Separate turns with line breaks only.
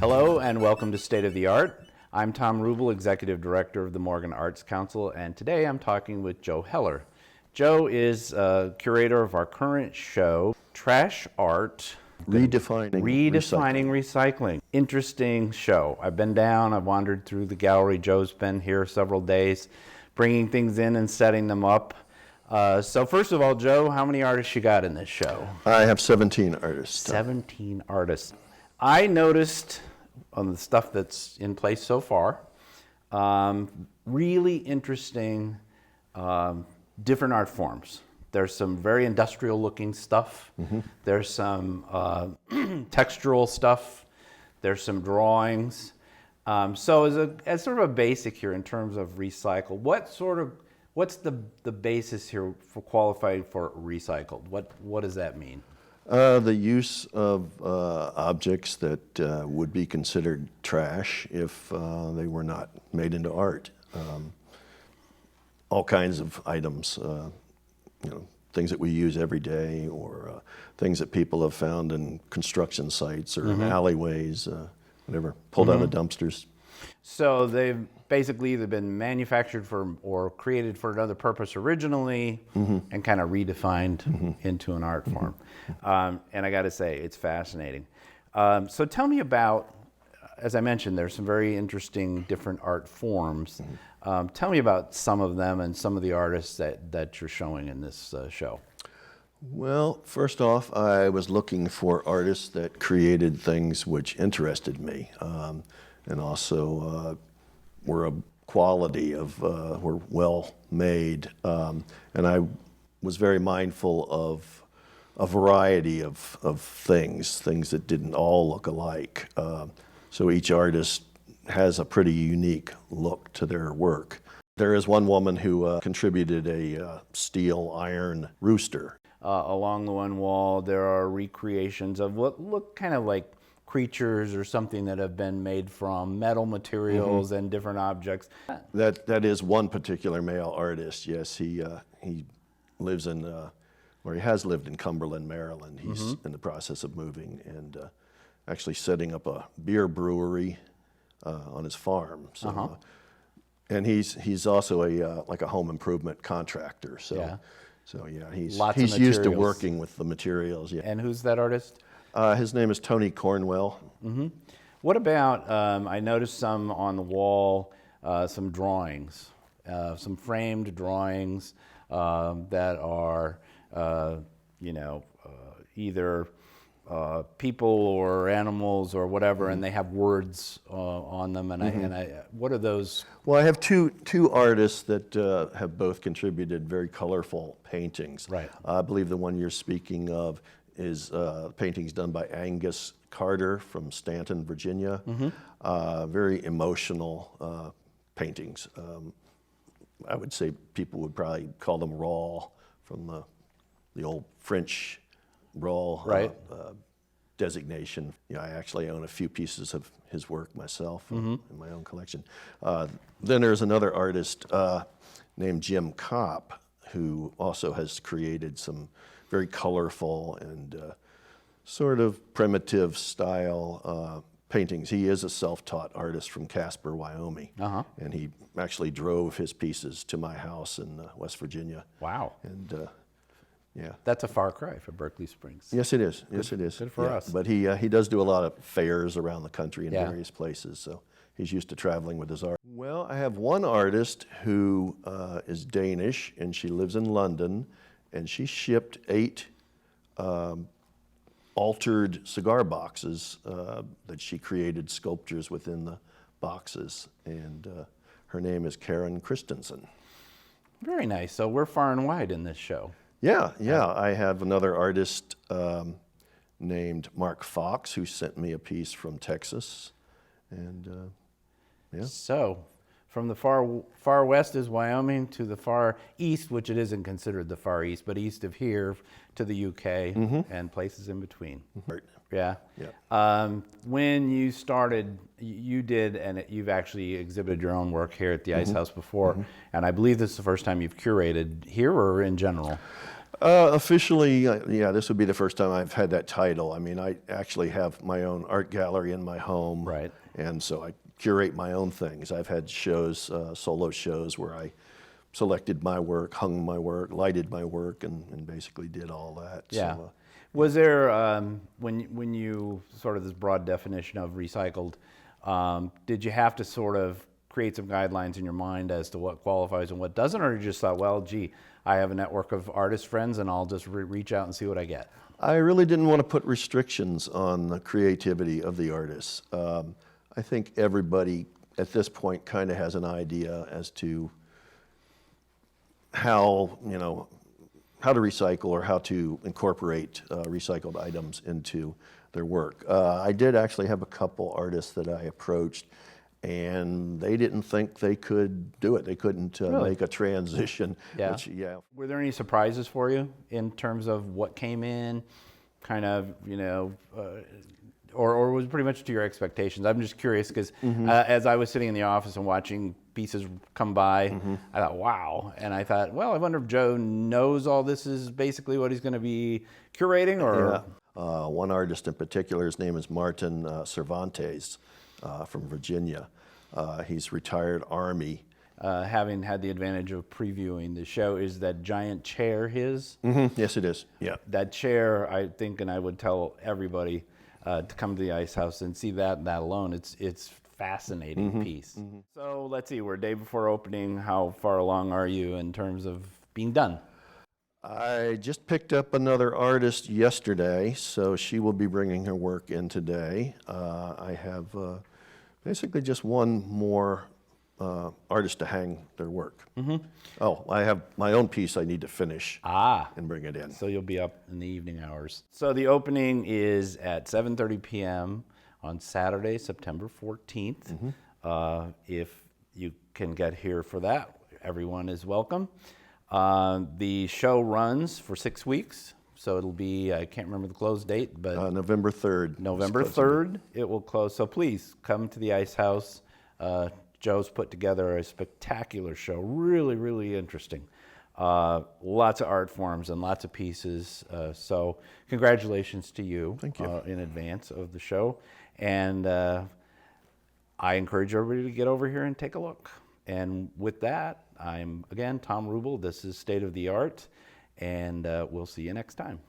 Hello and welcome to State of the Art. I'm Thom Rubel, Executive Director of the Morgan Arts Council, and today I'm talking with Joe Heller. Joe is curator of our current show, Trash Art.
Redefining
Recycling. Interesting show. I've been down, I've wandered through the gallery. Joe's been here several days, bringing things in and setting them up. So first of all, Joe, how many artists you got in this show?
I have 17 artists.
17 artists. I noticed on the stuff that's in place so far, really interesting different art forms. There's some very industrial looking stuff. Mm-hmm. There's some textural stuff. There's some drawings. So as sort of a basic here in terms of recycled, what's the basis here for qualifying for recycled? What does that mean?
The use of objects that would be considered trash if they were not made into art. All kinds of items, things that we use every day, or things that people have found in construction sites or in alleyways, whatever, pulled out of dumpsters.
So they've basically either been manufactured for or created for another purpose originally and kind of redefined into an art form. And I got to say, it's fascinating. So tell me about, as I mentioned, there's some very interesting different art forms. Tell me about some of them and some of the artists that you're showing in this show.
Well, first off, I was looking for artists that created things which interested me, and also were a quality of, were well made. And I was very mindful of a variety of things that didn't all look alike. So each artist has a pretty unique look to their work. There is one woman who contributed a steel iron rooster.
Along the one wall, there are recreations of what look kind of like creatures or something that have been made from metal materials and different objects.
That is one particular male artist. Yes, he lives in, or he has lived in Cumberland, Maryland. He's in the process of moving and actually setting up a beer brewery on his farm. So, and he's also like a home improvement contractor. So, he's used to working with the materials. Yeah.
And who's that artist?
His name is Tony Cornwell.
What about, I noticed some on the wall, some drawings, some framed drawings that are, either people or animals or whatever, and they have words on them. And what are those?
Well, I have two artists that have both contributed very colorful paintings.
Right.
I believe the one you're speaking of is paintings done by Angus Carter from Stanton, Virginia. Very emotional paintings. I would say people would probably call them raw, from the old French raw designation. I actually own a few pieces of his work myself in my own collection. Then there's another artist named Jim Kopp, who also has created some very colorful and sort of primitive style paintings. He is a self-taught artist from Casper, Wyoming, and he actually drove his pieces to my house in West Virginia.
Wow.
And yeah.
That's a far cry for Berkeley Springs.
Yes, it is. Yes, it is.
Good for us.
But he does do a lot of fairs around the country in various places, so he's used to traveling with his art. Well, I have one artist who is Danish, and she lives in London, and she shipped 8 altered cigar boxes that she created sculptures within the boxes, and her name is Karen Christensen.
Very nice. So we're far and wide in this show.
Yeah. I have another artist named Mark Fox who sent me a piece from Texas, and
So, from the far west is Wyoming to the far east, which it isn't considered the far east, but east of here to the UK and places in between. Yeah. When you started, you did, and you've actually exhibited your own work here at the Ice House before, and I believe this is the first time you've curated here or in general?
Officially, yeah, this would be the first time I've had that title. I mean, I actually have my own art gallery in my home.
Right.
And so I curate my own things. I've had shows, solo shows, where I selected my work, hung my work, lighted my work, and basically did all that.
Yeah.
So,
Was there, when you, sort of this broad definition of recycled, did you have to sort of create some guidelines in your mind as to what qualifies and what doesn't, or you just thought, well, gee, I have a network of artist friends and I'll just reach out and see what I get?
I really didn't want to put restrictions on the creativity of the artists. I think everybody at this point kind of has an idea as to how, how to recycle or how to incorporate recycled items into their work. I did actually have a couple artists that I approached, and they didn't think they could do it. They couldn't
Really?
make a transition.
Yeah.
Which, yeah.
Were there any surprises for you in terms of what came in, kind of, or was it pretty much to your expectations? I'm just curious because as I was sitting in the office and watching pieces come by, I thought, wow. And I thought, well, I wonder if Joe knows all this is basically what he's going to be curating, or...
Yeah. One artist in particular, his name is Martin Cervantes from Virginia. He's retired Army.
Having had the advantage of previewing the show, is that giant chair his?
Yes, it is. Yeah.
That chair, I think, and I would tell everybody to come to the Ice House and see that alone. It's fascinating piece. So let's see, we're a day before opening. How far along are you in terms of being done?
I just picked up another artist yesterday, so she will be bringing her work in today. I have basically just one more artist to hang their work. Oh, I have my own piece I need to finish and bring it in.
So you'll be up in the evening hours. So the opening is at 7:30 p.m. on Saturday, September 14th. If you can get here for that, everyone is welcome. The show runs for 6 weeks, so it'll be, I can't remember the close date, but
November 3rd.
November 3rd it will close. So please come to the Ice House. Joe's put together a spectacular show, really, really interesting. Lots of art forms and lots of pieces. So congratulations to you.
Thank you.
In advance of the show. And I encourage everybody to get over here and take a look. And with that, I'm, again, Thom Rubel. This is State of the Art, and we'll see you next time.